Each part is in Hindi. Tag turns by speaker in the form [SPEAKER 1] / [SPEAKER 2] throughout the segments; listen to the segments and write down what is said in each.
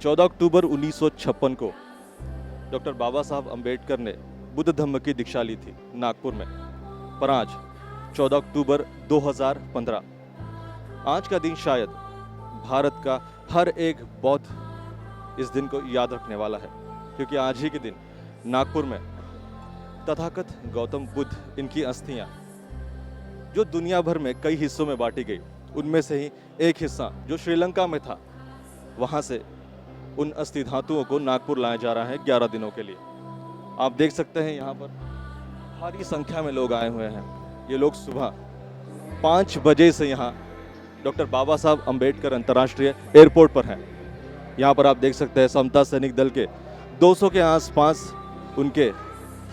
[SPEAKER 1] 14 अक्टूबर 1956 को डॉक्टर बाबा साहब अंबेडकर ने बुद्ध धम्म की दीक्षा ली थी नागपुर में। पर आज 14 अक्टूबर 2015, आज का दिन शायद भारत का हर एक बौद्ध इस दिन को याद रखने वाला है, क्योंकि आज ही के दिन नागपुर में तथागत गौतम बुद्ध, इनकी अस्थियां जो दुनिया भर में कई हिस्सों में बांटी गई, उनमें से ही एक हिस्सा जो श्रीलंका में था, वहां से उन अस्थि धातुओं को नागपुर लाया जा रहा है 11 दिनों के लिए। आप देख सकते हैं यहाँ पर भारी संख्या में लोग आए हुए हैं। ये लोग सुबह 5 बजे से यहाँ डॉक्टर बाबा साहब अंबेडकर अंतर्राष्ट्रीय एयरपोर्ट पर हैं। यहाँ पर आप देख सकते हैं समता सैनिक दल के 200 के आसपास उनके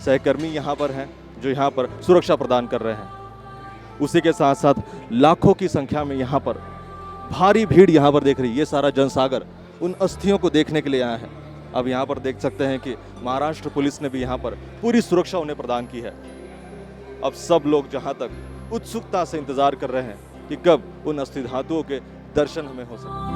[SPEAKER 1] सहकर्मी यहाँ पर हैं, जो यहाँ पर सुरक्षा प्रदान कर रहे हैं। उसी के साथ साथ लाखों की संख्या में यहाँ पर भारी भीड़ यहाँ पर देख रही है। ये सारा जनसागर उन अस्थियों को देखने के लिए आया है। अब यहाँ पर देख सकते हैं कि महाराष्ट्र पुलिस ने भी यहाँ पर पूरी सुरक्षा उन्हें प्रदान की है। अब सब लोग जहाँ तक उत्सुकता से इंतजार कर रहे हैं कि कब उन अस्थि धातुओं के दर्शन हमें हो सके।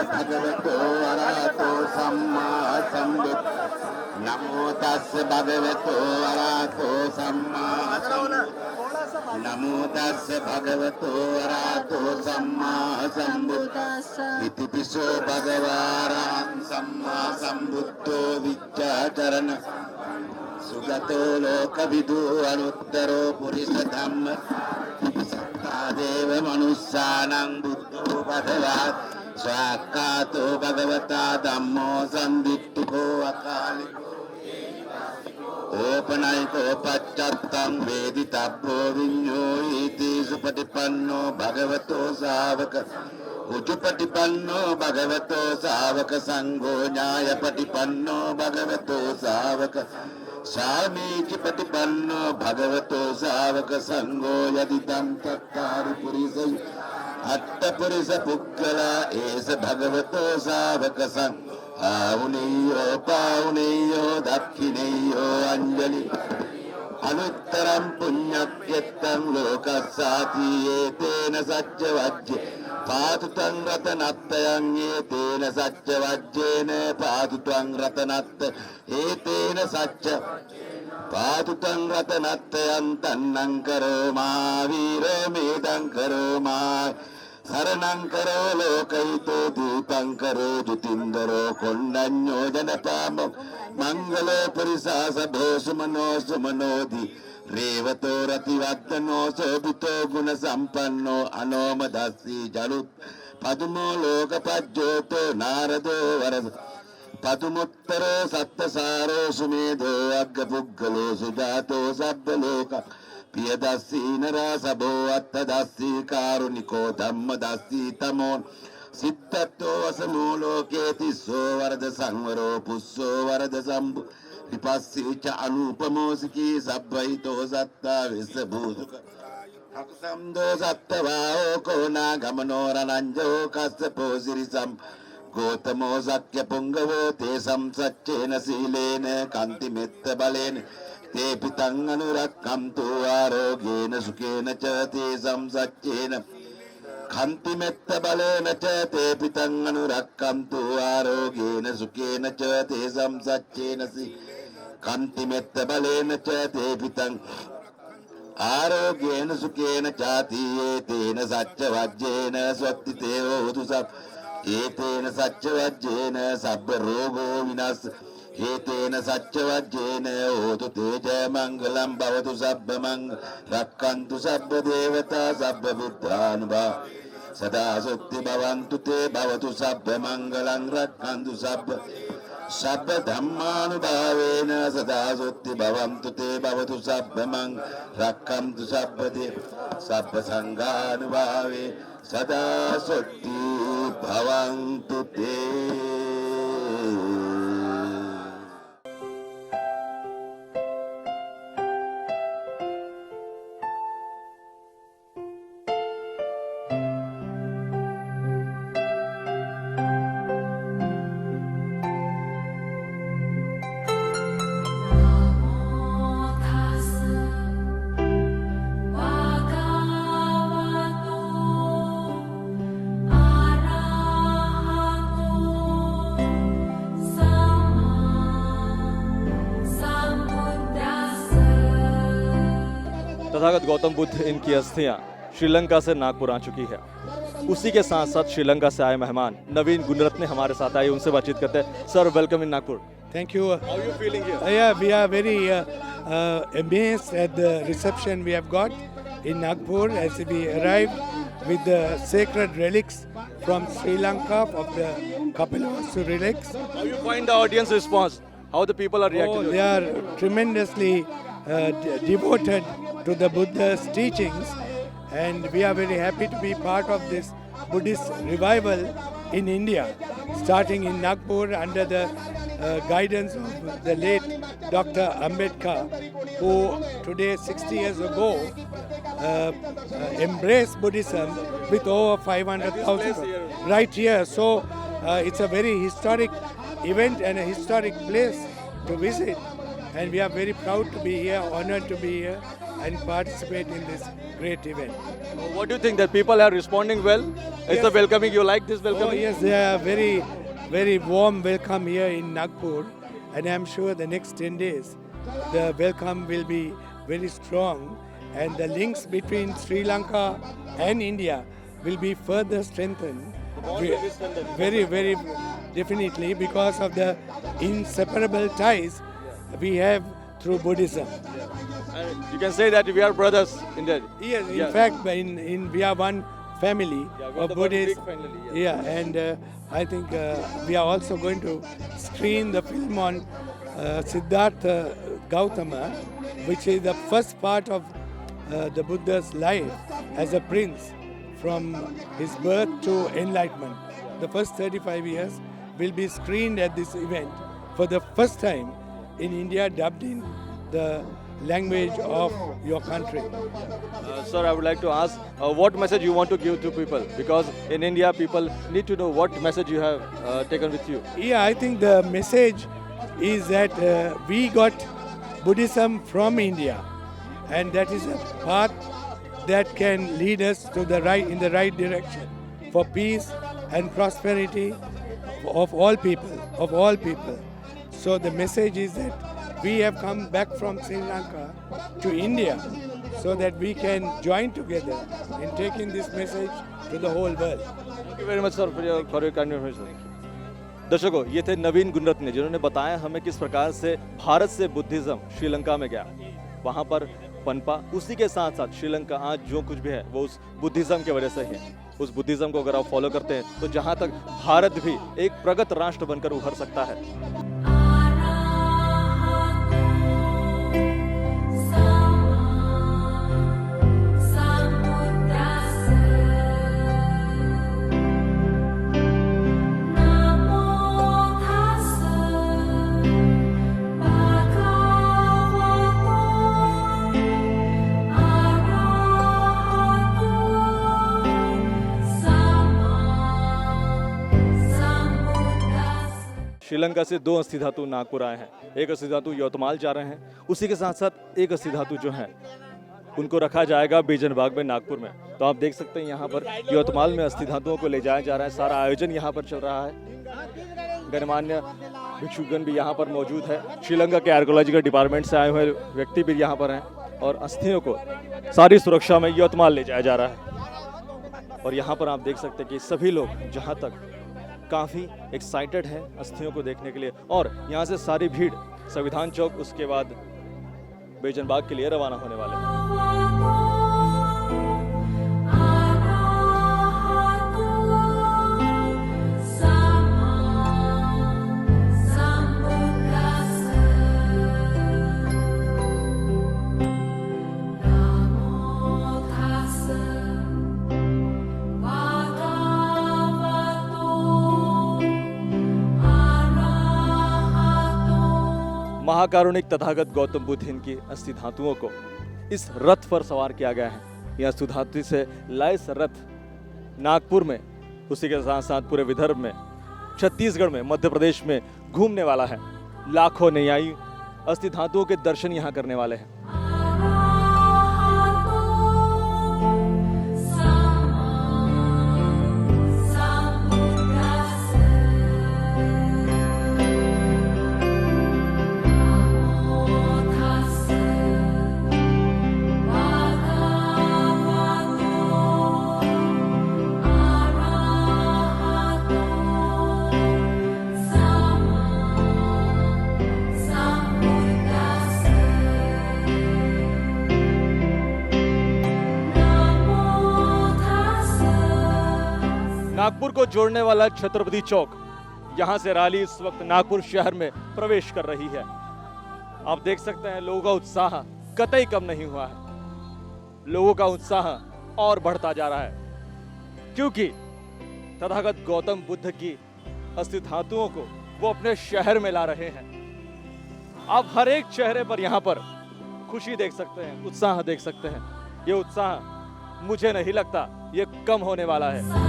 [SPEAKER 2] भगवतो अरहतो सम्मा सम्बुद्ध नमो तस्स भगवतो अरहतो सम्मा सम्बुद्ध नमो तस्स भगवतो अरहतो सम्मा सम्बुद्ध इति पिसो भगवान् सम्मा सम्बुद्धो विद्याचरण सुगतो लोकविदु अनुत्तरो पुरुष धम्म सत्तादेव मनुष्याणां बुद्धो भगवान् स्वाक्कातो भगवता धम्मो संदिट्ठिको अकालिको ओपनयिको पश्चात्तं वेदितव्यो विඤ्ඤो इति सुपटिपन्नो भगवतो सावक उजुपटिपन्नो भगवतो सावक संघो न्यायपटिपन्नो भगवतो सावक स्वामीति पटिपन्नो भगवतो सावक संघो यदिदं तत्तारि पुरुषै अट्टपुरुष पुक्कला एस भगवतो सावक संघ पावनेयो दक्षिणेयो अञ्जलि अनुत्तरं पुण्यक्षेत्रं लोकस्साथी एतेन सत्यवज्ये पातु तं रतनत्तयं एतेन सत्यवज्येन पातु तं रतनत्त एतेन सत्य पातु तं रतनत्तयं तन्नं करो मा वीरमेदं करो मा शरणं करो लोकहितो दीपं करो ज्योतिन्दरो कोण्डन्यो जनपामो मंगलो परिसासभो सुमनो सुमनोधि रेवतो रतिवर्धनो शोभितो गुण संपन्नो अनोमदस्सी जलुत् पदुमो लोकपज्योतो नारदो वरद पदुमुत्तरो सप्तसारो सुमेधो अग्गपुग्गलो सुजातो सब्बलोक प्रियदस्सी नरसभो अत्तदस्सी कारुणिको धम्मदस्सी तमो सिद्धत्तो असमो लोके तिस्सो वरद संवरो पुस्सो वरद शंभु विपस्सी च अनुपमोसिकी सब्बहितो सत्ता विश्वभूतुक अक्संदो सत्तवाओ को नागमनो रनंजो कस्यपो सिरिसं गौतमो सक्य पुंगवो तेसं सच्चेन शीलेन कान्तिमित्त बलेन ते पितं अनुरक्कन्तु आरोग्येन सुखेन च तेसं सच्चेन कान्तिमित्त बलेन च ते पितं अनुरक्कन्तु आरोग्येन सुखेन च तेसं सच्चेन कान्तिमित्त बलेन च ते पितं आरोग्येन सुखेन चातीये तेन सच्चवज्येन स्वत्तिते होतु सब एतेन सच्चवज्येन सब रोगो विनाश एतेन सच्चवज्येन होतु तेज मंगलम भवतु सब मंग रक्षन्तु सब देवता सब बुद्धानुभा सदा सुक्ति भवन्तु ते भवतु सब मंगलं रक्षन्तु सब धम्मानुभावेन सदा सुक्ति भवन्तु ते भवतु सब मंग रक्षन्तु सब संगानुभावे सदा सुक्ति भवन्तु ते
[SPEAKER 1] तथागत गौतम बुद्ध इनकी अस्थियां श्रीलंका से नागपुर आ चुकी है। उसी के साथ साथ श्रीलंका से आए मेहमान नवीन गुणरत्ने हमारे साथ आए, उनसे बातचीत करते हैं। Sir, welcome in Nagpur.
[SPEAKER 3] Thank you.
[SPEAKER 1] How are you feeling here?
[SPEAKER 3] Yeah, we are very amazed at the reception we have got in Nagpur as we arrived with the sacred relics from Sri Lanka of the Kapilavastu relics.
[SPEAKER 1] How you find the audience response? How the people are reacting?
[SPEAKER 3] Oh, they are tremendously devoted to the Buddha's teachings, and we are very happy to be part of this Buddhist revival in India, starting in Nagpur under the guidance of the late Dr. Ambedkar, who today 60 years ago embraced Buddhism with over 500,000 right here. So it's a very historic event and a historic place to visit, and we are very proud to be here, honored to be here and participate in this great event.
[SPEAKER 1] What do you think, that people are responding well? Is the welcoming, you like this
[SPEAKER 3] Oh
[SPEAKER 1] welcoming?
[SPEAKER 3] yes, they are very, very warm welcome here in Nagpur, and I am sure the next 10 days the welcome will be very strong, and the links between Sri Lanka and India will be further strengthened.
[SPEAKER 1] bond will be strengthened.
[SPEAKER 3] Very, very definitely, because of the inseparable ties we have through Buddhism.
[SPEAKER 1] And you can say that we are brothers in that.
[SPEAKER 3] Yes, in
[SPEAKER 1] Yeah.
[SPEAKER 3] fact, we are one family
[SPEAKER 1] Yeah, we are
[SPEAKER 3] of
[SPEAKER 1] the one big
[SPEAKER 3] Buddhists.
[SPEAKER 1] family,
[SPEAKER 3] Yeah, and I think we are also going to screen the film on Siddhartha Gautama, which is the first part of the Buddha's life as a prince from his birth to enlightenment. The first 35 years will be screened at this event for the first time in India, dubbed in the language of your country.
[SPEAKER 1] Sir, I would like to ask what message you want to give to people, because in India people need to know what message you have taken with you.
[SPEAKER 3] Yeah, I think the message is that we got Buddhism from India, and that is a path that can lead us to the right direction for peace and prosperity of all people. So the message is that we have come back from Sri Lanka to India so that we can join together in taking this message to the whole world.
[SPEAKER 1] Thank you very much sir for your kind information. दर्शकों, ये थे नवीन गुणरत्ने जिन्होंने बताया हमें किस प्रकार से भारत से बुद्धिज्म श्रीलंका में गया, वहां पर पनपा। उसी के साथ साथ श्रीलंका आज जो कुछ भी है वो उस बुद्धिज्म की वजह से ही है। उस बुद्धिज्म को अगर आप फॉलो करते हैं तो जहां तक भारत भी एक प्रगत राष्ट्र बनकर उभर सकता है। श्रीलंका से 2 अस्थि धातु नागपुर आए हैं। एक अस्थि धातु यवतमाल जा रहे हैं, उसी के साथ साथ एक अस्थि धातु जो है उनको रखा जाएगा बेजनबाग में नागपुर में। तो आप देख सकते हैं यहाँ पर यवतमाल में अस्थि धातुओं को ले जाया जा रहा है। सारा आयोजन यहाँ पर चल रहा है। गणमान्य भिक्षुगण भी यहाँ पर मौजूद है। श्रीलंका के आर्कोलॉजिकल डिपार्टमेंट से आए हुए व्यक्ति भी यहाँ पर हैं और अस्थियों को सारी सुरक्षा में यवतमाल ले जाया जा रहा है। और यहाँ पर आप देख सकते हैं कि सभी लोग जहाँ तक काफ़ी एक्साइटेड है अस्थियों को देखने के लिए, और यहाँ से सारी भीड़ संविधान चौक, उसके बाद बेजनबाग के लिए रवाना होने वाले हैं। महाकारुणिक तथागत गौतम बुद्ध इनकी अस्थि धातुओं को इस रथ पर सवार किया गया है। यह अस्थि धातु से लैस रथ नागपुर में, उसी के साथ साथ पूरे विदर्भ में, छत्तीसगढ़ में, मध्य प्रदेश में घूमने वाला है। लाखों अनुयायी अस्थि धातुओं के दर्शन यहाँ करने वाले हैं। नागपुर को जोड़ने वाला छत्रपति चौक, यहां से रैली इस वक्त नागपुर शहर में प्रवेश कर रही है। आप देख सकते हैं लोगों का उत्साह कतई कम नहीं हुआ है। लोगों का उत्साह और बढ़ता जा रहा है क्योंकि तथागत गौतम बुद्ध की अस्थि धातुओं को वो अपने शहर में ला रहे हैं। आप हर एक चेहरे पर यहाँ पर खुशी देख सकते हैं, उत्साह देख सकते हैं। ये उत्साह मुझे नहीं लगता ये कम होने वाला है।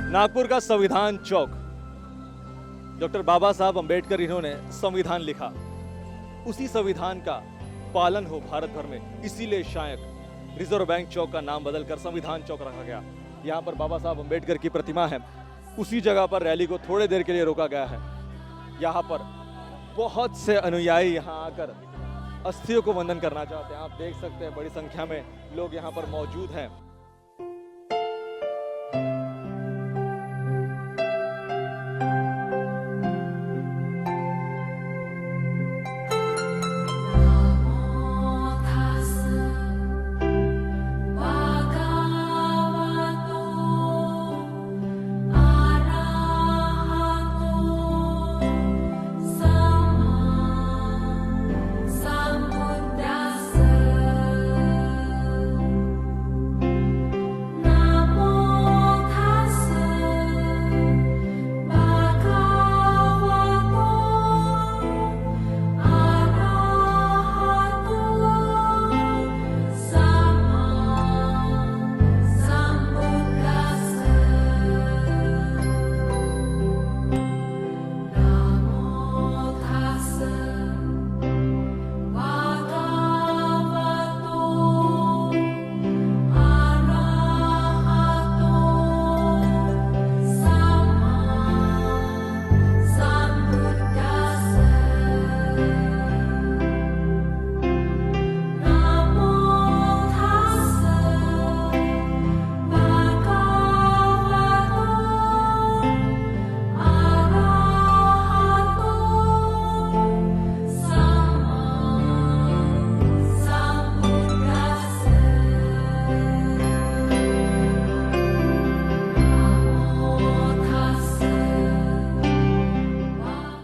[SPEAKER 1] नागपुर का संविधान चौक, डॉक्टर बाबा साहब अंबेडकर इन्होंने संविधान लिखा, उसी संविधान का पालन हो भारत भर में, इसीलिए शायद रिजर्व बैंक चौक का नाम बदलकर संविधान चौक रखा गया। यहाँ पर बाबा साहब अंबेडकर की प्रतिमा है, उसी जगह पर रैली को थोड़ी देर के लिए रोका गया है। यहाँ पर बहुत से अनुयायी यहाँ आकर अस्थियों को वंदन करना चाहते हैं। आप देख सकते हैं बड़ी संख्या में लोग यहाँ पर मौजूद हैं।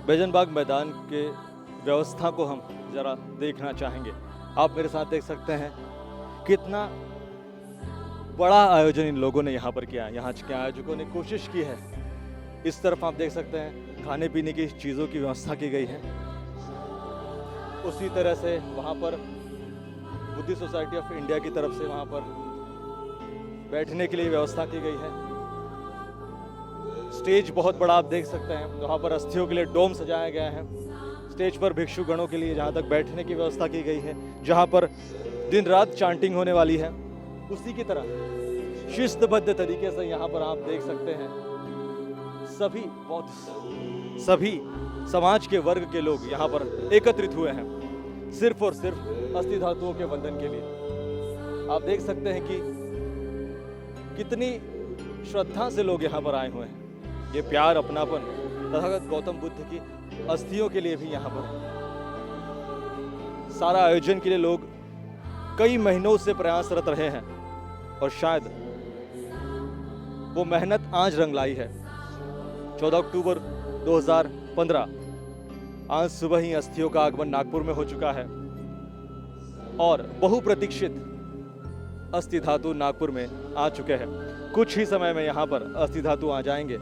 [SPEAKER 1] बैजनबाग मैदान के व्यवस्था को हम ज़रा देखना चाहेंगे। आप मेरे साथ देख सकते हैं कितना बड़ा आयोजन इन लोगों ने यहाँ पर किया है। यहाँ के आयोजकों ने कोशिश की है। इस तरफ आप देख सकते हैं खाने पीने की चीज़ों की व्यवस्था की गई है। उसी तरह से वहाँ पर बुद्धिस्ट सोसाइटी ऑफ इंडिया की तरफ से वहाँ पर बैठने के लिए व्यवस्था की गई है। स्टेज बहुत बड़ा आप देख सकते हैं। वहाँ पर अस्थियों के लिए डोम सजाया गया है। स्टेज पर भिक्षु गणों के लिए जहाँ तक बैठने की व्यवस्था की गई है, जहाँ पर दिन रात चांटिंग होने वाली है। उसी की तरह शिस्तबद्ध तरीके से यहाँ पर आप देख सकते हैं सभी समाज के वर्ग के लोग यहाँ पर एकत्रित हुए हैं, सिर्फ और सिर्फ अस्थि धातुओं के वंदन के लिए। आप देख सकते हैं कि कितनी श्रद्धा से लोग यहाँ पर आए हुए हैं। ये प्यार, अपनापन तथागत गौतम बुद्ध की अस्थियों के लिए भी यहाँ पर सारा आयोजन के लिए लोग कई महीनों से प्रयासरत रहे हैं और शायद वो मेहनत आज रंग लाई है। 14 अक्टूबर 2015 आज सुबह ही अस्थियों का आगमन नागपुर में हो चुका है और बहुप्रतीक्षित अस्थि धातु नागपुर में आ चुके हैं। कुछ ही समय में यहाँ पर अस्थि धातु आ जाएंगे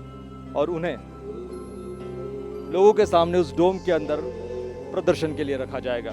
[SPEAKER 1] और उन्हें लोगों के सामने उस डोम के अंदर प्रदर्शन के लिए रखा जाएगा।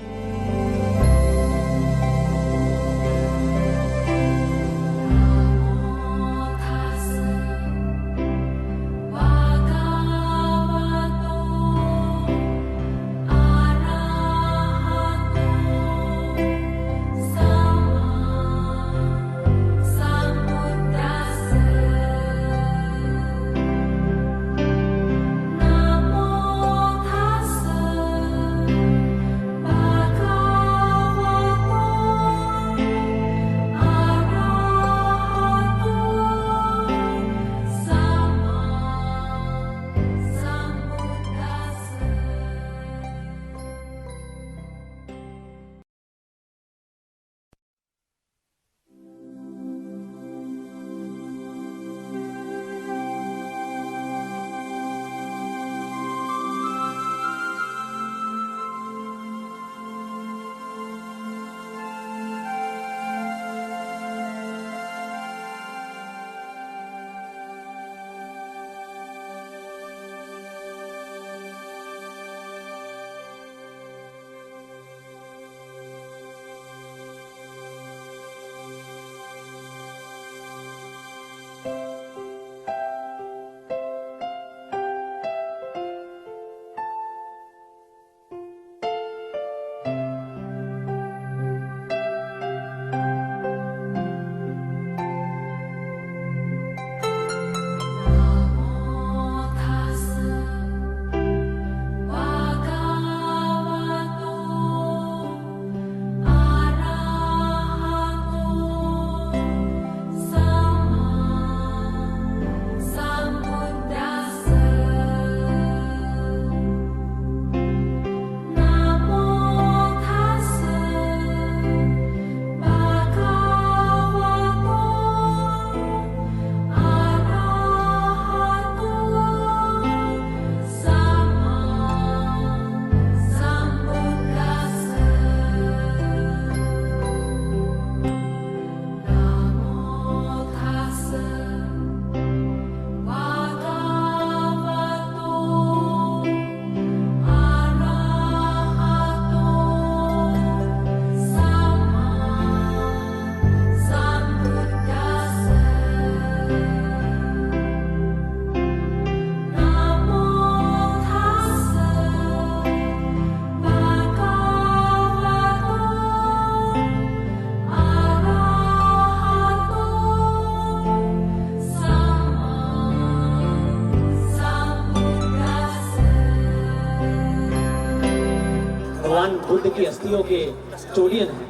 [SPEAKER 4] भगवान बुद्ध की अस्थियों के कस्टोडियन हैं,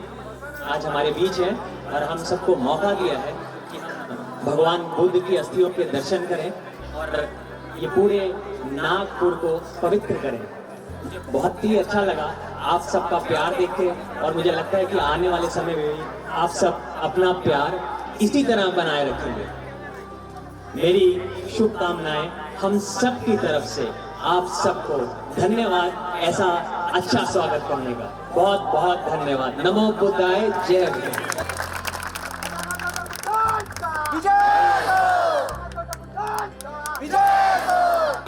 [SPEAKER 4] आज हमारे बीच हैं और हम सबको मौका दिया है कि हम भगवान बुद्ध की अस्थियों के दर्शन करें और ये पूरे नागपुर को पवित्र करें। मुझे बहुत ही अच्छा लगा आप सबका प्यार देख के और मुझे लगता है कि आने वाले समय में भी आप सब अपना प्यार इसी तरह बनाए रखेंगे। मेरी शुभकामनाएं हम सब की तरफ से आप सबको धन्यवाद ऐसा अच्छा स्वागत करने का। बहुत बहुत धन्यवाद। नमो बुद्धाय, जय भीम।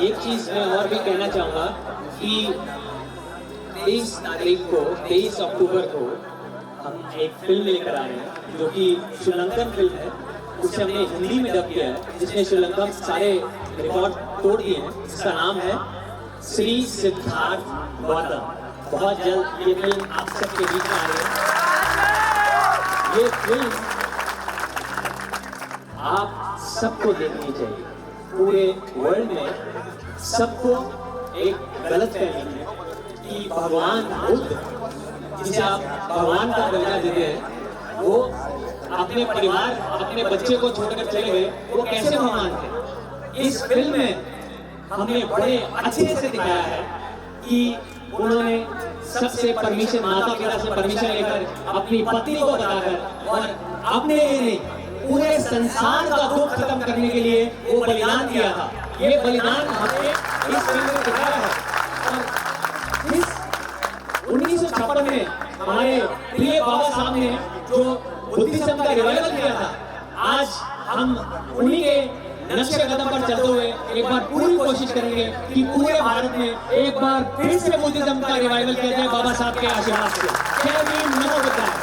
[SPEAKER 4] एक चीज मैं और भी कहना चाहूंगा कि 23 अक्टूबर को हम एक फिल्म लेकर आए हैं जो कि श्रीलंकन फिल्म है। उसे हमने हिंदी में डब किया है, जिसने श्रीलंका में सारे रिकॉर्ड तोड़ दिए हैं। इसका नाम है श्री सिद्धार्थ गौतम। बहुत जल्द ये फिल्म आप सबके बीच में आ रही है। ये फिल्म आप सबको देखनी चाहिए। पूरे वर्ल्ड में सबको एक गलत फहमी है कि भगवान बुद्ध, जिसे आप भगवान का दर्जा देते हैं, वो अपने परिवार, अपने बच्चे को छोड़कर चले गए, वो कैसे भगवान थे। इस फिल्म में हमने बड़े अच्छे से दिखाया है कि उन्होंने सबसे परमिशन, माता पिता से परमिशन लेकर अपनी पत्नी को बताकर और अपने लिए नहीं, पूरे संसार का दुख खत्म करने के लिए वो बलिदान दिया था। ये बलिदान हमने इस फिल्म में दिखाया है। और इस 1956 में हमारे प्रिय बाबा साहब ने जो बुद्धिज्म का रिवाइवल किया था, आज हम उन्हीं के नक्शे कदम पर चलते हुए एक बार पूरी कोशिश करेंगे कि पूरे भारत में एक बार फिर से बुद्धिज्म का रिवाइवल किया जाए बाबा साहब के आशीर्वाद से। जय भीम, नमो बुद्धाय।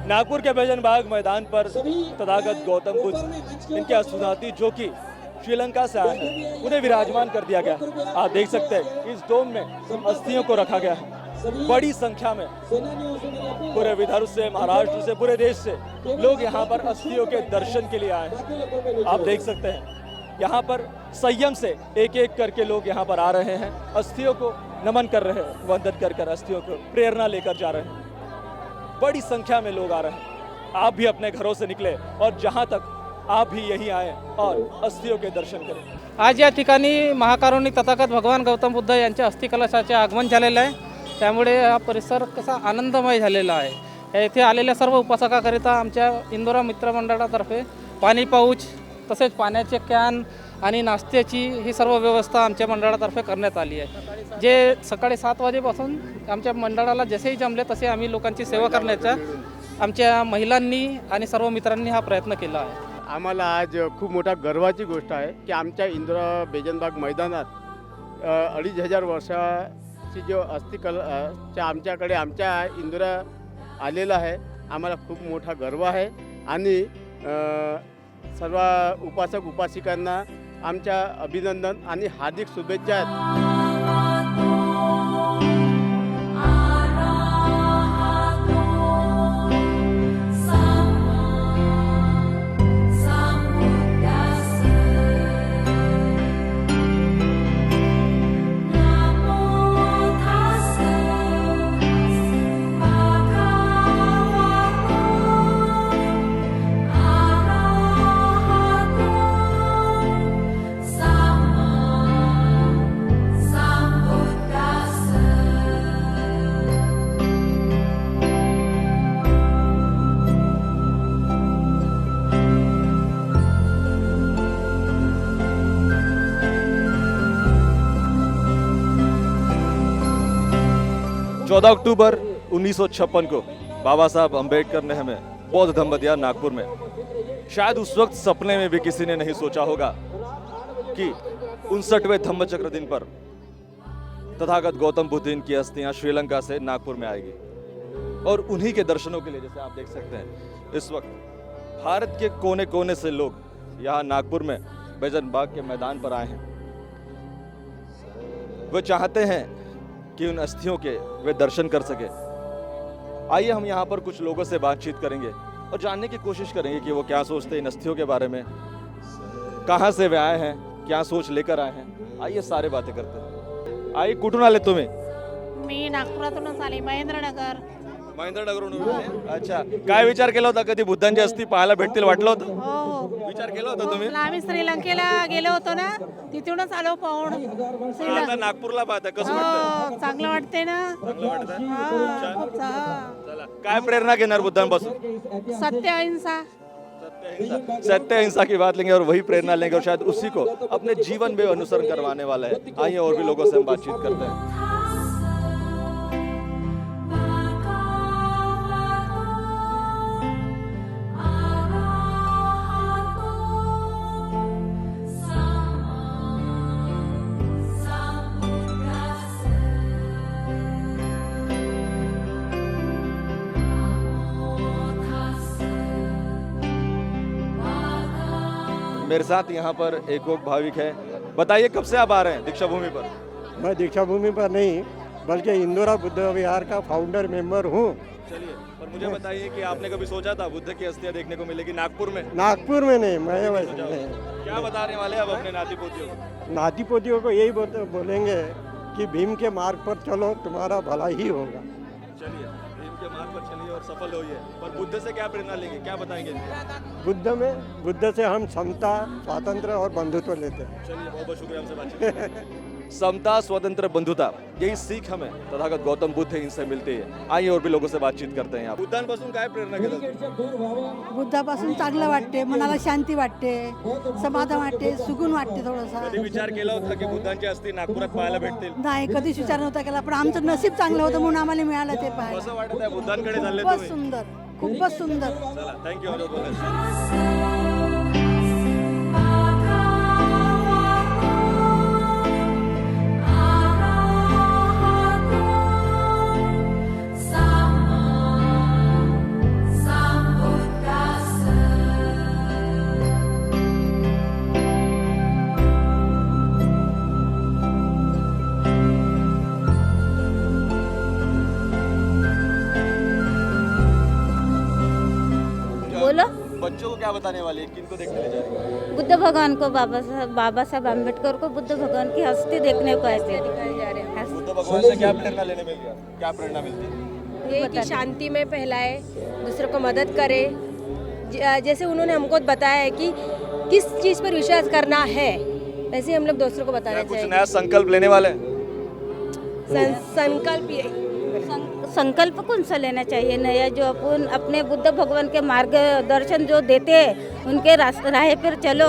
[SPEAKER 1] नागपुर के बैजन बाग मैदान पर तथागत गौतम बुद्ध, इनके अस्तुनाती जो कि श्रीलंका से आए हैं, उन्हें विराजमान कर दिया गया। आप देख सकते हैं इस डोम में अस्थियों को रखा गया है। बड़ी संख्या में पूरे विदर्भ से, महाराष्ट्र से, पूरे देश से लोग यहाँ पर अस्थियों के दर्शन के लिए आए हैं। आप देख सकते हैं यहाँ पर संयम से एक एक करके लोग यहाँ पर आ रहे हैं, अस्थियों को नमन कर रहे हैं, वंदन कर कर अस्थियों को प्रेरणा लेकर जा रहे हैं। बड़ी संख्या में लोग आ रहे हैं। आप भी अपने घरों से निकले और जहां तक आप भी यहीं आए और अस्थियों के दर्शन करें।
[SPEAKER 5] आज या ठिकाणी महाकारुणिक तथागत भगवान गौतम बुद्ध यांच्या अस्थिकलशाचे आगमन झालेलं आहे, त्यामुळे हा परिसर कसा आनंदमय झालेला आहे। येथे आलेल्या सर्व उपासकाकरिता आमच्या इंदोरा मित्रमंडळातर्फे पाणी पाऊच, तसेच पाण्याचे कॅन आणि नाश्त्याची ही सर्व व्यवस्था आमच्या मंडळातर्फे करण्यात आली आहे। जे सकाळी 7 वाजेपासून आमच्या मंडळाला जसेही जमले तसे आम्ही लोकांची सेवा करण्याचा आमच्या महिलांनी आणि सर्व मित्रांनी हा प्रयत्न केला आहे।
[SPEAKER 6] आम्हाला आज खूप मोठा गर्वाची गोष्ट आहे की आमच्या इंदिरा बेजनबाग मैदानात 2500 वर्षाची जो अस्थिकलश आमच्याकडे आमच्या इंदिरा आलेला आहे। आम्हाला खूप मोठा गर्व आहे आणि सर्व उपासक उपासिकांना आमच्या अभिनंदन आणि हार्दिक शुभेच्छा आहेत।
[SPEAKER 1] चौदह अक्टूबर 1956 को बाबा साहब अम्बेडकर ने हमें बौद्ध धम्म दिया नागपुर में। शायद उस वक्त सपने में भी किसी ने नहीं सोचा होगा कि 59वें धम्मचक्र दिन पर तथागत गौतम बुद्ध की अस्थियां श्रीलंका से नागपुर में आएगी। और उन्हीं के दर्शनों के लिए जैसे आप देख सकते हैं इस वक्त भारत के कोने कोने से लोग यहाँ नागपुर में बैजन बाग के मैदान पर आए हैं। वो चाहते हैं कि उन अस्थियों के वे दर्शन कर सके। आइए हम यहाँ पर कुछ लोगों से बातचीत करेंगे और जानने की कोशिश करेंगे कि वो क्या सोचते हैं इन अस्थियों के बारे में, कहाँ से वे आए हैं, क्या सोच लेकर आए हैं। आइए सारे बातें करते हैं। आइए कुठून आले तुम्ही?
[SPEAKER 7] मी नागपुरातूनच आले, महेंद्रनगर.
[SPEAKER 1] महेंद्रनगरहून आले? अच्छा, काय विचार केला होता, कधी बुद्धांची अस्थि पाहायला भेटतील वाटलं होतं?
[SPEAKER 7] हो,
[SPEAKER 1] विचार केला होता तुम्ही?
[SPEAKER 7] आम्ही श्रीलंकेला गेलो होतो ना, तिथूनच आलो पाहून.
[SPEAKER 1] आता नागपूरला पाहता, कसं वाटतं?
[SPEAKER 7] हो, चांगलं वाटते ना.
[SPEAKER 1] चांगलं वाटतं?
[SPEAKER 7] हा, खूप
[SPEAKER 1] चला, काय प्रेरणा घेणार बुद्धांपासून?
[SPEAKER 7] सत्य अहिंसा.
[SPEAKER 1] सत्य अहिंसा की बात लेंगे और वही प्रेरणा लेंगे और शायद उसी को अपने जीवन में अनुसरण करवाने वाला है। आइए और भी लोगों से हम बातचीत करते हैं। मेरे साथ यहाँ पर एक और भाविक है। बताइए कब से आप आ रहे हैं दीक्षा भूमि पर?
[SPEAKER 8] मैं दीक्षा भूमि पर नहीं बल्कि इंदौरा बुद्ध विहार का फाउंडर मेंबर हूँ।
[SPEAKER 1] चलिए, पर मुझे बताइए कि आपने कभी सोचा था बुद्ध की अस्थियां देखने को मिलेगी नागपुर में?
[SPEAKER 8] नागपुर में नहीं, मैं वैसे नहीं।
[SPEAKER 1] क्या बताने वाले हैं अब अपने नाती पोतियों को?
[SPEAKER 8] नाती पोतियों को यही बोलेंगे कि भीम के मार्ग पर चलो, तुम्हारा भला ही होगा।
[SPEAKER 1] चलिए, भीम के मार्ग पर चलिए और सफल होइए। पर बुद्ध से क्या प्रेरणा लेंगे, क्या बताएंगे इनको?
[SPEAKER 8] बुद्ध से हम समता, स्वातंत्र और बंधुत्व लेते हैं।
[SPEAKER 1] चलिए, बहुत बहुत शुक्रिया हमसे बातचीत। समता, स्वतंत्र, बंधुता, यही सीख हमें तथागत गौतम बुद्ध इनसे मिलती है। आइए और भी लोगों से बातचीत करते हैं। यहाँ बुद्धांपासून काय प्रेरणा घेतात?
[SPEAKER 9] बुद्धापासून चांगलं वाटते, मनाला शांती वाटते, समाधान वाटते, सुकून वाटते. थोडंसं
[SPEAKER 1] कधी विचार केला होता की बुद्धांची अस्थि नागपुरात पाहायला भेटतील?
[SPEAKER 9] नाही, कधीच विचार नव्हता केला, पण आमचं नशीब चांगलं होतं म्हणून आम्हाला मिळालं ते पाहायला.
[SPEAKER 1] कसं वाटत आहे बुद्धांकडे चालले
[SPEAKER 9] खूपच
[SPEAKER 1] तुम्ही?
[SPEAKER 9] सुंदर, खूपच सुंदर.
[SPEAKER 1] चला, थँक्यू.
[SPEAKER 10] बोलो.
[SPEAKER 1] बच्चों को क्या बताने वाले हैं, किनको देखने ले जा रहे हैं?
[SPEAKER 10] बुद्ध भगवान को, बाबा साहब अम्बेडकर को बुद्ध भगवान की हस्ती देखने को ऐसे दिखाई जा रहे हैं.
[SPEAKER 1] बुद्ध भगवान से क्या प्रेरणा लेने मिल गया, क्या प्रेरणा मिलती है?
[SPEAKER 11] ये कि शांति में फैलाए, दूसरों को मदद करे. जैसे उन्होंने हमको बताया है कि किस चीज़ पर विश्वास करना है, वैसे हम लोग दूसरों को बताना
[SPEAKER 1] कुछ
[SPEAKER 11] चाहिए.
[SPEAKER 1] नया संकल्प लेने वाले हैं?
[SPEAKER 11] संकल्प ये
[SPEAKER 10] संकल्प कौन सा लेना चाहिए नया, जो अपन अपने बुद्ध भगवान के मार्गदर्शन जो देते हैं उनके राह पर चलो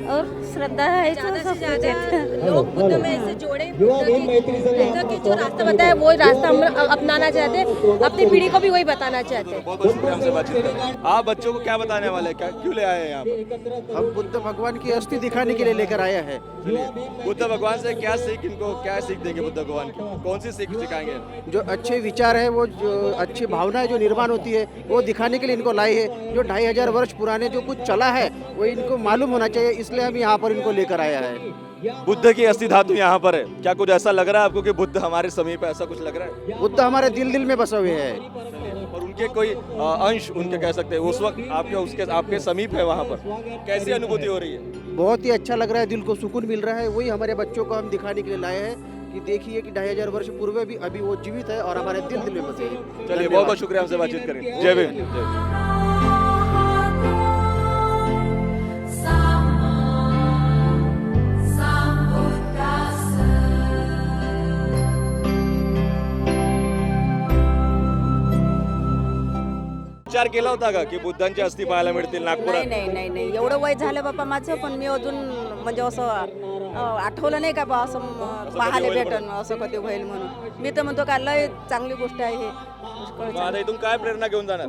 [SPEAKER 10] और श्रद्धा है तो
[SPEAKER 11] ज़्यादा
[SPEAKER 10] सब
[SPEAKER 11] से
[SPEAKER 10] कुछ
[SPEAKER 11] ज़्यादा
[SPEAKER 10] है.
[SPEAKER 11] लोग बुद्ध में ऐसे जोड़े, बुद्ध की जो रास्ता बताया वो रास्ता हम अपनाना चाहते हैं, अपनी पीढ़ी को भी वही बताना चाहते हैं.
[SPEAKER 1] बहुत बहुत शुक्रिया हमसे बातचीत करने के लिए। आप बच्चों को क्या बताने वाले हैं, क्या क्यों ले आए हैं यहाँ पर?
[SPEAKER 6] हम बुद्ध भगवान की अस्थि दिखाने के लिए लेकर आए हैं.
[SPEAKER 1] बुद्ध भगवान से क्या सीख, इनको क्या सीख देंगे बुद्ध भगवान की, कौन सी सीख सिखाएंगे?
[SPEAKER 6] जो अच्छे विचार है, वो जो अच्छी भावनाएं जो निर्माण होती है वो दिखाने के लिए इनको लाए हैं. जो 2500 वर्ष पुराने जो कुछ चला है वो इनको मालूम होना चाहिए, इसलिए हम यहाँ पर इनको लेकर आया है.
[SPEAKER 1] बुद्ध की अस्थि धातु यहाँ पर है, क्या कुछ ऐसा लग रहा है आपको कि बुद्ध हमारे समीप है, ऐसा कुछ लग रहा है?
[SPEAKER 6] बुद्ध हमारे दिल में बसे हुए हैं.
[SPEAKER 1] और उनके कोई अंश, उनके कह सकते हैं उस वक्त आपके समीप है, वहाँ पर कैसी अनुभूति हो रही है?
[SPEAKER 6] बहुत ही अच्छा लग रहा है, दिल को सुकून मिल रहा है. वही हमारे बच्चों को हम दिखाने के लिए लाए हैं कि देखिए कि 2500 वर्ष पूर्व भी अभी वो जीवित है और हमारे दिल में बसे हैं.
[SPEAKER 1] चलिए, बहुत बहुत शुक्रिया हमसे बातचीत करें. जय भीम. जय भीम. विचार केला होता का की बुद्धांची अस्थि पाहायला मिळतील नागपुरात?
[SPEAKER 9] नाही एवढं वय झालं बाबा माझं, पण मी अजून म्हणजे असं आठवलं नाही का बा असं पाहायला भेटन असं कधी होईल म्हणून. मी तर म्हणतो का लय चांगली गोष्ट आहे हे.
[SPEAKER 1] मग आता इथून काय प्रेरणा घेऊन जाणार?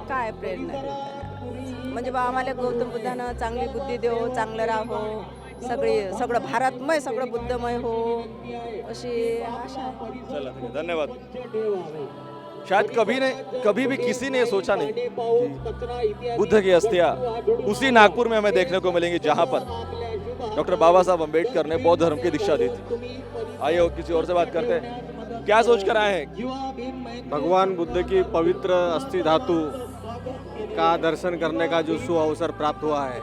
[SPEAKER 9] काय प्रेरणा देतात? म्हणजे बा आम्हाला गौतम बुद्धानं चांगली बुद्धी देव, चांगलं राहो, सगळं भारतमय, सगळं बुद्धमय हो, अशी आशा आहे.
[SPEAKER 1] चला, धन्यवाद. शायद कभी भी किसी ने सोचा नहीं कि बुद्ध की अस्थियां उसी नागपुर में हमें देखने को मिलेंगी जहां पर डॉक्टर बाबा साहब अम्बेडकर ने बौद्ध धर्म की दीक्षा दी थी। आइए और किसी और से बात करते हैं। क्या सोच कर आए हैं?
[SPEAKER 6] भगवान बुद्ध की पवित्र अस्थि धातु का दर्शन करने का जो सुअवसर प्राप्त हुआ है,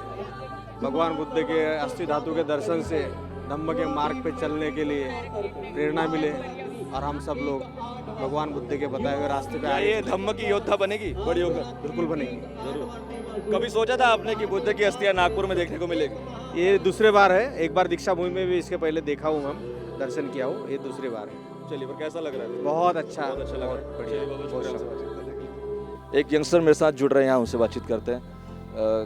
[SPEAKER 6] भगवान बुद्ध के अस्थि धातु के दर्शन से धम्म के मार्ग पे चलने के लिए प्रेरणा मिले और हम सब लोग भगवान बुद्ध के बताए हुए रास्ते पे
[SPEAKER 1] क्या
[SPEAKER 6] आए।
[SPEAKER 1] ये धम्म की योद्धा बनेगी बड़ी होकर?
[SPEAKER 6] बिल्कुल बनेगी।
[SPEAKER 1] जरूर। कभी सोचा था आपने कि बुद्ध की अस्थियां नागपुर में देखने को मिलेगी?
[SPEAKER 6] ये दूसरे बार है, एक बार दीक्षा भूमि में भी इसके पहले देखा हूँ, हम दर्शन किया हूँ, ये दूसरी बार है।
[SPEAKER 1] चलिए, पर कैसा लग रहा है?
[SPEAKER 6] बहुत अच्छा
[SPEAKER 1] बहुत अच्छा लग रहा है।
[SPEAKER 6] बहुत बढ़िया,
[SPEAKER 1] चलिए, बहुत
[SPEAKER 6] बहुत
[SPEAKER 1] शुक्रिया।
[SPEAKER 6] शुक्रिया।
[SPEAKER 1] एक यंगस्टर मेरे साथ जुड़ रहे हैं, यहाँ उनसे बातचीत करते हैं।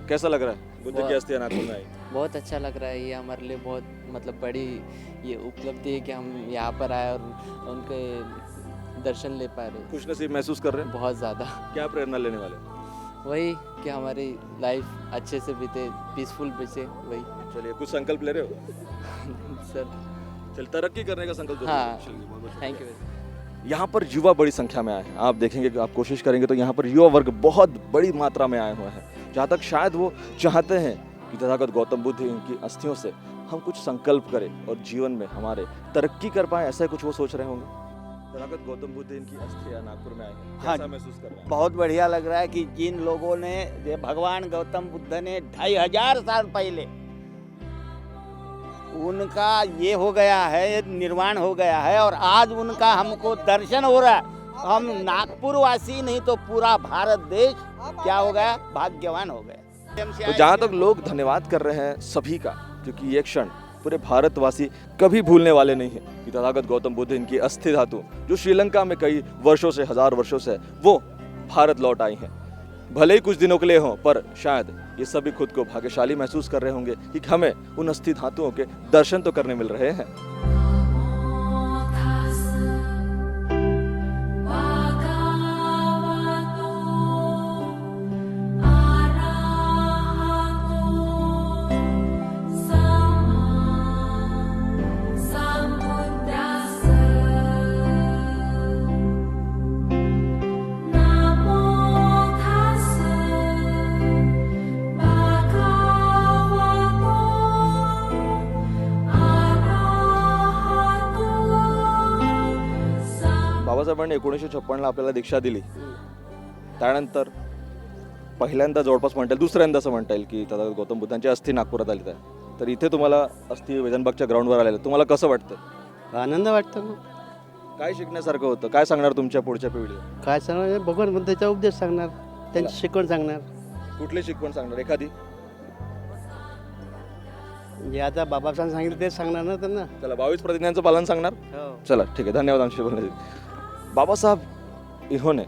[SPEAKER 1] कैसा लग रहा है बुद्ध की अस्थियां नागपुर में आई?
[SPEAKER 12] बहुत अच्छा लग रहा है। ये हमारे लिए बहुत मतलब बड़ी ये उपलब्धि है कि हम यहाँ पर आए और उनके दर्शन ले पा रहे हैं।
[SPEAKER 1] खुश नसीब महसूस कर रहे हैं?
[SPEAKER 12] बहुत ज़्यादा।
[SPEAKER 1] क्या प्रेरणा लेने वाले?
[SPEAKER 12] वही कि हमारी लाइफ अच्छे से बीते, पीसफुल बीते, वही।
[SPEAKER 1] चलिए, कुछ संकल्प ले रहे हो?
[SPEAKER 12] सर
[SPEAKER 1] चल, तरक्की करने का संकल्प जरूर
[SPEAKER 12] हाँ,
[SPEAKER 1] लो। चलिए, बहुत बहुत
[SPEAKER 12] थैंक यू।
[SPEAKER 1] यहाँ पर युवा बड़ी संख्या में आए हैं। आप देखेंगे कि आप कोशिश करेंगे तो यहाँ पर युवा वर्ग बहुत बड़ी मात्रा में आए हुए हैं। जहाँ तक शायद वो चाहते हैं कि तथागत गौतम बुद्ध इनकी अस्थियों से हम कुछ संकल्प करें और जीवन में हमारे तरक्की कर पाएं, ऐसा कुछ वो सोच रहे होंगे। तथागत गौतम बुद्ध इनकी अस्थियां नागपुर में आई हैं, कैसा महसूस कर रहे हैं?
[SPEAKER 13] बहुत बढ़िया लग रहा है कि जिन लोगों ने ये भगवान गौतम बुद्ध ने 2500 साल पहले उनका ये हो गया है, निर्वाण हो गया है और आज उनका हमको दर्शन हो रहा है। हम नागपुर वासी नहीं तो पूरा भारत देश क्या हो गया, भाग्यवान हो गया।
[SPEAKER 1] तो जहाँ तक लोग धन्यवाद कर रहे हैं सभी का, क्योंकि ये क्षण पूरे भारतवासी कभी भूलने वाले नहीं हैं कि तथागत गौतम बुद्ध इनकी अस्थि धातु जो श्रीलंका में कई वर्षों से, हजार वर्षों से, वो भारत लौट आई हैं। भले ही कुछ दिनों के लिए हों, पर शायद ये सभी खुद को भाग्यशाली महसूस कर रहे होंगे कि हमें उन अस्थि धातुओं के दर्शन तो करने मिल रहे हैं। बाबासाहेबांनी 1956ला आपल्याला दीक्षा दिली, त्यानंतर पहिल्यांदा जवळपास म्हणता येईल, दुसऱ्यांदा असं म्हणता येईल की तथागत गौतम बुद्धांची अस्थि नागपुरात आली आहे. तर इथे तुम्हाला अस्थि वेजनबागच्या ग्राउंडवर आलेलं, तुम्हाला कसं वाटतं?
[SPEAKER 14] आनंद वाटतो ना.
[SPEAKER 1] काय शिकण्यासारखं होतं? काय सांगणार तुमच्या पुढच्या पिढीला?
[SPEAKER 14] काय सांगणार, भगवान बुद्धाचा उपदेश सांगणार, त्यांची शिकवण सांगणार.
[SPEAKER 1] कुठली शिकवण सांगणार एखादी?
[SPEAKER 14] जे आता बाबासाहेब सांगितलं तेच सांगणार ना त्यांना.
[SPEAKER 1] चला, 22 प्रतिज्ञांचं पालन सांगणार. चला ठीक है, धन्यवाद आमसे बोलने के लिए. बाबा साहब इन्होंने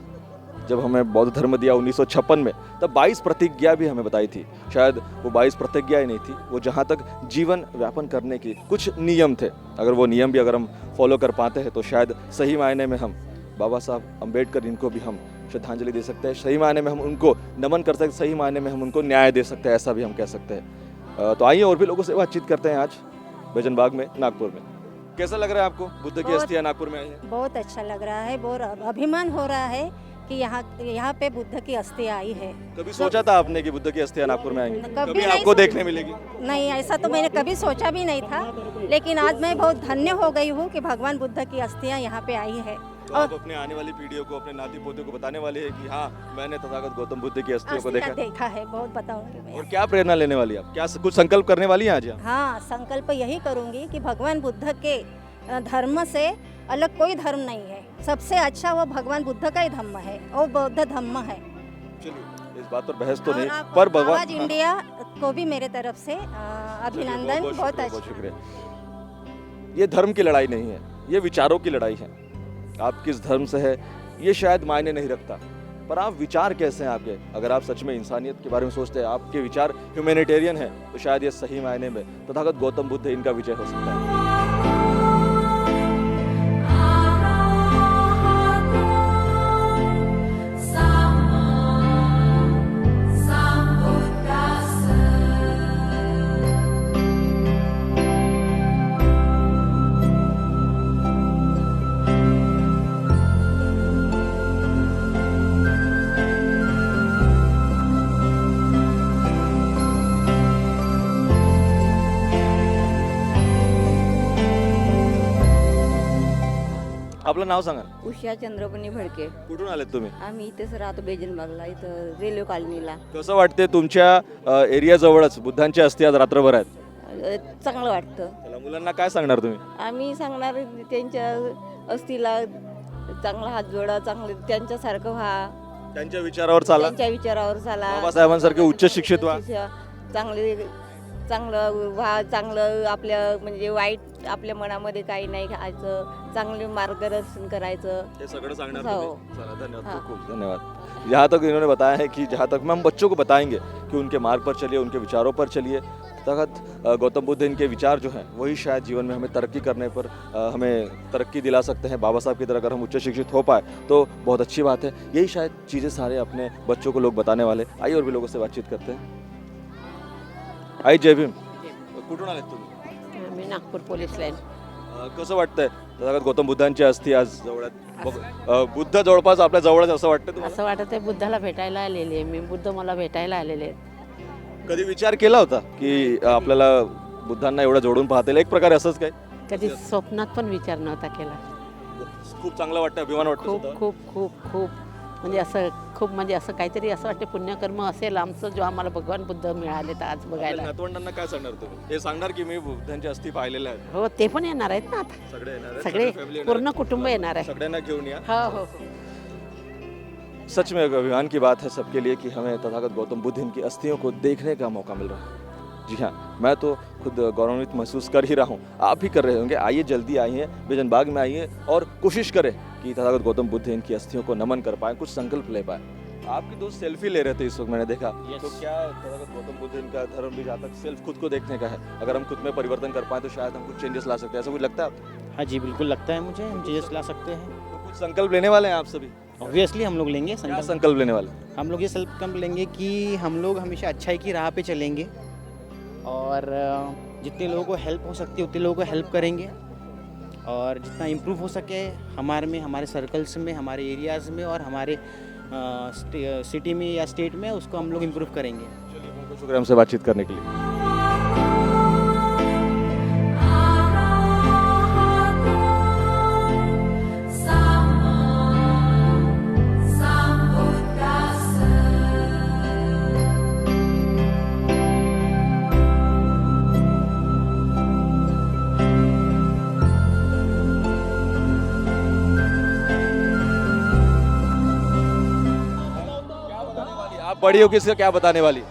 [SPEAKER 1] जब हमें बौद्ध धर्म दिया 1956 में, तब 22 प्रतिज्ञा भी हमें बताई थी. शायद वो 22 प्रतिज्ञाएं नहीं थी, वो जहाँ तक जीवन व्यापन करने के कुछ नियम थे. अगर वो नियम भी अगर हम फॉलो कर पाते हैं तो शायद सही मायने में हम बाबा साहब अम्बेडकर इनको भी हम श्रद्धांजलि दे सकते हैं, सही मायने में हम उनको नमन कर सकते हैं, सही मायने में हम उनको न्याय दे सकते हैं, ऐसा भी हम कह सकते हैं. तो आइए और भी लोगों से बातचीत करते हैं आज बैजनबाग में, नागपुर में. कैसा लग रहा है आपको? बुद्ध की अस्थियां नागपुर में आई हैं.
[SPEAKER 7] बहुत अच्छा लग रहा है, बहुत अभिमान हो रहा है कि यहाँ पे बुद्ध की अस्थि आई है.
[SPEAKER 1] कभी सोचा था आपने कि बुद्ध की अस्थियां नागपुर में आएंगी? कभी
[SPEAKER 7] नहीं
[SPEAKER 1] आपको देखने मिलेगी?
[SPEAKER 7] नहीं, ऐसा तो मैंने कभी सोचा भी नहीं था, लेकिन आज मैं बहुत धन्य हो गई हूँ कि भगवान बुद्ध की अस्थियां यहाँ पे आई है.
[SPEAKER 1] तो आप अपने आने वाली पीढ़ियों को, अपने नाती पोते को बताने वाले हैं कि हाँ, मैंने तथागत गौतम बुद्ध की अस्थियों को
[SPEAKER 7] देखा है, बहुत बताऊंगी मैं.
[SPEAKER 1] और क्या प्रेरणा लेने वाली आप? क्या कुछ संकल्प करने वाली हैं आज आप?
[SPEAKER 7] हाँ, संकल्प यही करूंगी कि भगवान बुद्ध के धर्म से अलग कोई धर्म नहीं है. सबसे अच्छा वो भगवान बुद्ध का ही धर्म है, वो बौद्ध धर्म है.
[SPEAKER 1] चलिए, इस बात पर बहस तो नहीं,
[SPEAKER 7] और
[SPEAKER 1] पर
[SPEAKER 7] आवाज
[SPEAKER 1] भगवान
[SPEAKER 7] इंडिया को भी मेरे तरफ से अभिनंदन. बहुत अच्छा.
[SPEAKER 1] शुक्रिया. ये धर्म की लड़ाई नहीं है, ये विचारों की लड़ाई है. आप किस धर्म से है ये शायद मायने नहीं रखता, पर आप विचार कैसे हैं आपके. अगर आप सच में इंसानियत के बारे में सोचते हैं, आपके विचार ह्यूमैनिटेरियन है, तो शायद ये सही मायने में तथागत गौतम बुद्ध इनका विजय हो सकता है. आपलं नाव सांगा.
[SPEAKER 9] उषा चंद्रपणी भडके.
[SPEAKER 1] कुठून आलेत तुम्ही?
[SPEAKER 9] आम्ही इथेच राहतो बेजनबागला, इथं रेल्वे कॉलनीला.
[SPEAKER 1] कसं वाटते तुमच्या एरिया जवळच बुद्धांची अस्थी आज रात्रभर आहेत?
[SPEAKER 9] चांगलं वाटतं.
[SPEAKER 1] त्याला मुलांना काय सांगणार तुम्ही?
[SPEAKER 9] आम्ही सांगणार त्यांच्या अस्थिला चांगला हात जोडा, चांगलं त्यांच्यासारखं व्हा,
[SPEAKER 1] त्यांच्या विचारावर चाला,
[SPEAKER 9] त्यांच्या विचारावर चाला,
[SPEAKER 1] बाबासाहेबांसारखे उच्च शिक्षित व्हा,
[SPEAKER 9] चांगलं व्हा, चांगलं आपल्या म्हणजे वाईट आपल्या मनामध्ये काही नाही घ्यायचं, चांगले मार्गदर्शन करायचं,
[SPEAKER 1] ये सगळं सांगणार
[SPEAKER 9] हो.
[SPEAKER 1] तुम्ही. चला, धन्यवाद, खूप खूप धन्यवाद. यहाँ तक इन्होंने बताया है कि जहाँ तक हम बच्चों को बताएंगे कि उनके मार्ग पर चलिए, उनके विचारों पर चलिए. तहत गौतम बुद्ध इनके विचार जो हैं वही शायद जीवन में हमें तरक्की करने पर हमें तरक्की दिला सकते हैं. बाबा साहब की तरह अगर हम उच्च शिक्षित हो पाए तो बहुत अच्छी बात है. यही शायद चीज़ें सारे अपने बच्चों को लोग बताने वाले. आइए और भी लोगों से बातचीत करते हैं. आई जय भीम. कुठून आलेत तुम्ही?
[SPEAKER 9] आम्ही नागपूर पोलीस लाईन.
[SPEAKER 1] कसं वाटतंय तथागत गौतम बुद्धांची अस्थी आज जवळ बुद्ध जवळपास आपल्या जवळच असं वाटतं तुम्हाला?
[SPEAKER 9] असं वाटत आहे बुद्धाला भेटायला आलेली आहे मी, बुद्ध मला भेटायला आलेले आहेत.
[SPEAKER 1] कधी विचार केला होता की आपल्याला बुद्धांना एवढं जोडून पाहता येईल? एक प्रकारे असंच काय?
[SPEAKER 9] कधी स्वप्नात पण विचार नव्हता केला.
[SPEAKER 1] खूप चांगलं वाटतं, अभिमान वाटतो
[SPEAKER 9] खूप
[SPEAKER 1] स्वतःवर.
[SPEAKER 9] खूप खूप खूप म्हणजे असं खूप म्हणजे असं काहीतरी असं वाटतं पुण्यकर्म असेल आमचं, जो आम्हाला भगवान बुद्ध मिळाले तर आज
[SPEAKER 1] आपल्या
[SPEAKER 9] बघायला.
[SPEAKER 1] नातवंडांना काय सांगणार तुम्ही? हे सांगणार की मी बुद्धांची अस्थी पाहिलेल्या आहेत?
[SPEAKER 9] हो, ते पण येणार आहेत ना आता.
[SPEAKER 1] सगळे येणार आहेत,
[SPEAKER 9] सगळे
[SPEAKER 1] family येणार
[SPEAKER 9] पूर्ण
[SPEAKER 1] आहे.
[SPEAKER 9] कुटुंब येणार आहे.
[SPEAKER 1] सगळ्यांना घेऊन या.
[SPEAKER 9] हो हो.
[SPEAKER 1] सच में एक अभिमान की बात है सबके लिए कि हमें तथागत गौतम बुद्ध इनकी अस्थियों को देखने का मौका मिल रहा है. जी हाँ, मैं तो खुद गौरवान्वित महसूस कर ही रहा हूँ, आप भी कर रहे होंगे. आइए, जल्दी आइए, बेजन बाग में आइए और कोशिश करें कि तथागत गौतम बुद्ध इनकी अस्थियों को नमन कर पाएँ, कुछ संकल्प ले पाएँ. आपके दोस्त सेल्फी ले रहे थे इस वक्त, मैंने देखा. तो क्या तथागत गौतम बुद्ध इनका धर्म भी जहाँ तक सिर्फ खुद को देखने का है, अगर हम खुद में परिवर्तन कर पाएँ तो शायद हम कुछ चेंजेस ला सकते हैं, ऐसा कुछ लगता है आपको?
[SPEAKER 15] हाँ जी, बिल्कुल लगता है मुझे, हम चेंजेस ला सकते हैं.
[SPEAKER 1] तो कुछ संकल्प लेने वाले हैं आप सभी?
[SPEAKER 15] ऑब्वियसली हम लोग लेंगे
[SPEAKER 1] क्या संकल्प लेने वाले?
[SPEAKER 15] हम लोग ये संकल्प लेंगे कि हम लोग हमेशा अच्छाई की राह पे चलेंगे और जितने लोगों को हेल्प हो सकती है उतने लोगों को हेल्प करेंगे और जितना इम्प्रूव हो सके हमारे में, हमारे सर्कल्स में, हमारे एरियाज़ में और हमारे सिटी में या स्टेट में, उसको हम लोग इम्प्रूव करेंगे.
[SPEAKER 1] चलिए, बहुत बहुत शुक्रिया हमसे बातचीत करने के लिए. बड़ी हो किसका क्या बताने वाली?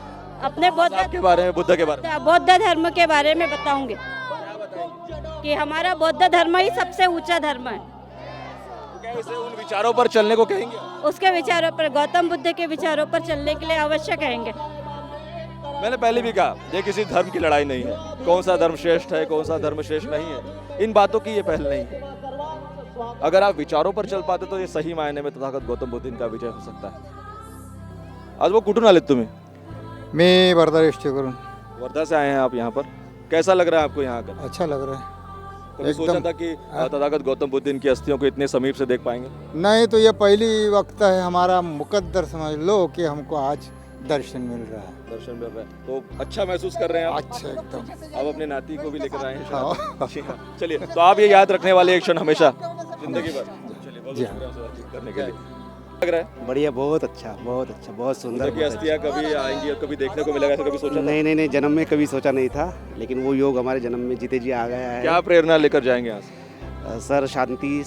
[SPEAKER 10] अपने बौद्ध
[SPEAKER 1] के बारे में, बुद्ध के बारे में.
[SPEAKER 10] बौद्ध धर्म के बारे में बताऊंगे कि हमारा बौद्ध धर्म ही सबसे ऊंचा धर्म है.
[SPEAKER 1] क्या इसे उन विचारों पर चलने को कहेंगे?
[SPEAKER 10] उसके विचारों पर, गौतम बुद्ध के विचारों पर चलने के लिए अवश्य कहेंगे.
[SPEAKER 1] मैंने पहले भी कहा, ये किसी धर्म की लड़ाई नहीं है. कौन सा धर्म श्रेष्ठ है, कौन सा धर्म श्रेष्ठ नहीं है, इन बातों की ये पहल नहीं है. अगर आप विचारों पर चल पाते तो ये सही मायने में तथागत गौतम बुद्ध इनका विजय हो सकता है. आज वो कुठून आलेत तुम्ही?
[SPEAKER 16] मैं वर्धा डिस्ट्रिक्ट करून.
[SPEAKER 1] वर्धा से आए हैं आप यहाँ पर. कैसा लग रहा है आपको यहाँ आकर?
[SPEAKER 16] अच्छा लग रहा है.
[SPEAKER 1] कभी सोचा था कि तथागत गौतम बुद्ध इनकी अस्थियों को इतने समीप से देख पाएंगे?
[SPEAKER 16] नहीं, तो ये पहली वक्त है हमारा मुकद्दर समझ लो कि हमको आज दर्शन मिल रहा है.
[SPEAKER 1] दर्शन मिल रहा है तो अच्छा महसूस कर रहे हैं आप?
[SPEAKER 16] अच्छा, एकदम.
[SPEAKER 1] अब अपने नाती को भी लेकर आए हैं
[SPEAKER 16] हाँ.
[SPEAKER 1] शायद. हाँ. चलिए, तो आप ये याद रखने वाले एक क्षण हमेशा जिंदगी भर. चलिए, बहुत
[SPEAKER 16] जी
[SPEAKER 1] शुक्रिया हमसे बातचीत करने के लिए. लग रहा है
[SPEAKER 17] बढ़िया, बहुत अच्छा, बहुत सुंदर.
[SPEAKER 1] बुद्ध की अस्थियां कभी आएंगी और कभी देखने को मिलेगा, ऐसा कभी सोचा था?
[SPEAKER 17] नहीं, जन्म में कभी सोचा नहीं था, लेकिन वो योग हमारे जन्म में जीते जी आ गया है.
[SPEAKER 1] क्या प्रेरणा लेकर जाएंगे यहाँ से?
[SPEAKER 17] सर, शांति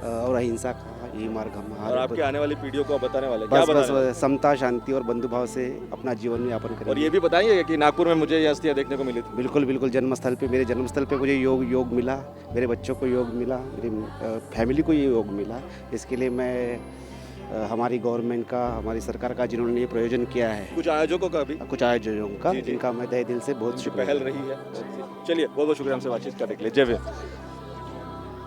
[SPEAKER 17] और अहिंसा का ये मार्ग हम
[SPEAKER 1] और आपकी आने वाली पीढ़ियों को बताने वाले क्या बताने वाले?
[SPEAKER 17] बस समता, शांति और बंधुभाव से अपना जीवन यापन करें.
[SPEAKER 1] और ये भी बताइए कि नागपुर में मुझे ये अस्थियां देखने को मिली थी.
[SPEAKER 17] बिल्कुल जन्मस्थल पे, मेरे जन्मस्थल पे मुझे योग मिला, मेरे बच्चों को योग मिला, मेरी फैमिली को ये योग मिला. इसके लिए मैं हमारी गवर्नमेंट का, हमारी सरकार का जिन्होंने ये प्रयोजन किया है,
[SPEAKER 1] कुछ आयोजकों का भी,
[SPEAKER 17] कुछ आयोजकों का, जिनका मैं तहे दिल से बहुत शुक्रिया.
[SPEAKER 1] पहल रही है. चलिए, बहुत बहुत शुक्रिया हमसे बातचीत करने के लिए. जय भीम.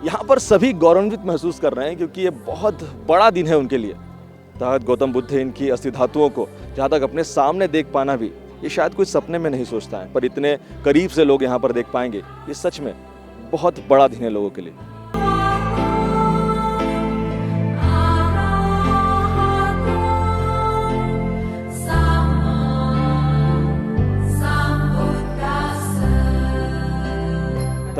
[SPEAKER 1] यहाँ पर सभी गौरवान्वित महसूस कर रहे हैं क्योंकि ये बहुत बड़ा दिन है उनके लिए. तथागत गौतम बुद्ध इनकी अस्थि धातुओं को जहाँ तक अपने सामने देख पाना भी ये शायद कोई सपने में नहीं सोचता है, पर इतने करीब से लोग यहाँ पर देख पाएंगे, ये सच में बहुत बड़ा दिन है लोगों के लिए.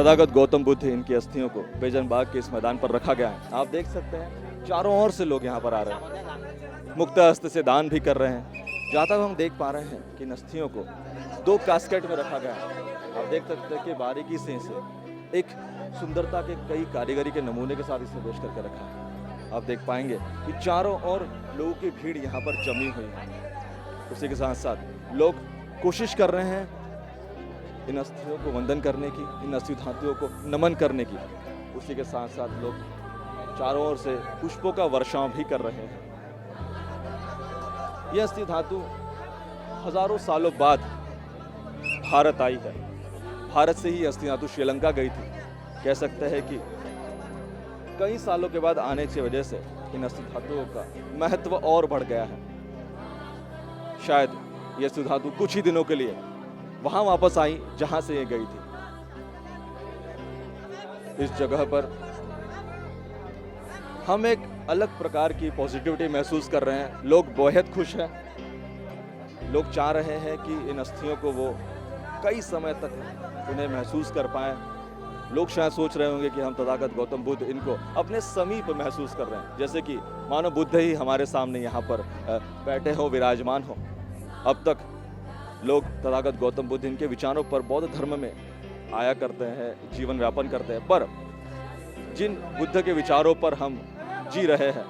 [SPEAKER 1] तथागत गौतम बुद्ध इनकी अस्थियों को बेजन बाग के इस मैदान पर रखा गया है। आप देख सकते हैं चारों ओर से लोग यहाँ पर आ रहे हैं, मुक्त हस्त से दान भी कर रहे हैं। जहाँ तक हम देख पा रहे हैं कि इन अस्थियों को 2 कास्केट में रखा गया है। आप देख सकते हैं कि बारीकी से इसे एक सुंदरता के कई कारीगरी के नमूने के साथ इसे पेश करके रखा है। आप देख पाएंगे कि चारों ओर लोगों की भीड़ यहाँ पर जमी हुई है। उसी के साथ साथ लोग कोशिश कर रहे हैं इन अस्थियों को वंदन करने की, इन अस्थि धातुओं को नमन करने की। उसी के साथ साथ लोग चारों ओर से पुष्पों का वर्षाव भी कर रहे हैं। यह अस्थि धातु हजारों सालों बाद भारत आई है। भारत से ही अस्थि धातु श्रीलंका गई थी। कह सकते हैं कि कई सालों के बाद आने की वजह से इन अस्थि धातुओं का महत्व और बढ़ गया है। शायद ये अस्थि धातु कुछ ही दिनों के लिए वहां वापस आई जहां से ये गई थी। इस जगह पर हम एक अलग प्रकार की पॉजिटिविटी महसूस कर रहे हैं। लोग बेहद खुश हैं। लोग चाह रहे हैं कि इन अस्थियों को वो कई समय तक उन्हें महसूस कर पाएं। लोग शायद सोच रहे होंगे कि हम तथागत गौतम बुद्ध इनको अपने समीप महसूस कर रहे हैं, जैसे कि मानो बुद्ध ही हमारे सामने यहाँ पर बैठे हो, विराजमान हो। अब तक लोग तथागत गौतम बुद्ध इनके विचारों पर बौद्ध धर्म में आया करते हैं, जीवन व्यापन करते हैं, पर जिन बुद्ध के विचारों पर हम जी रहे हैं,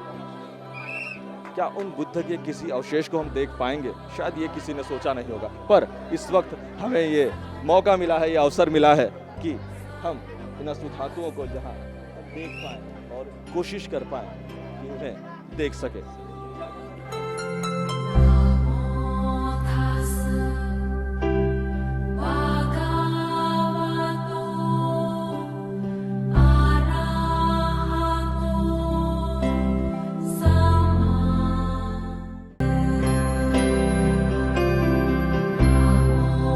[SPEAKER 1] क्या उन बुद्ध के किसी अवशेष को हम देख पाएंगे? शायद ये किसी ने सोचा नहीं होगा, पर इस वक्त हमें ये मौका मिला है, ये अवसर मिला है कि हम इन अस्थि धातुओं को जहाँ देख पाएं और कोशिश कर पाएं कि उन्हें देख सके।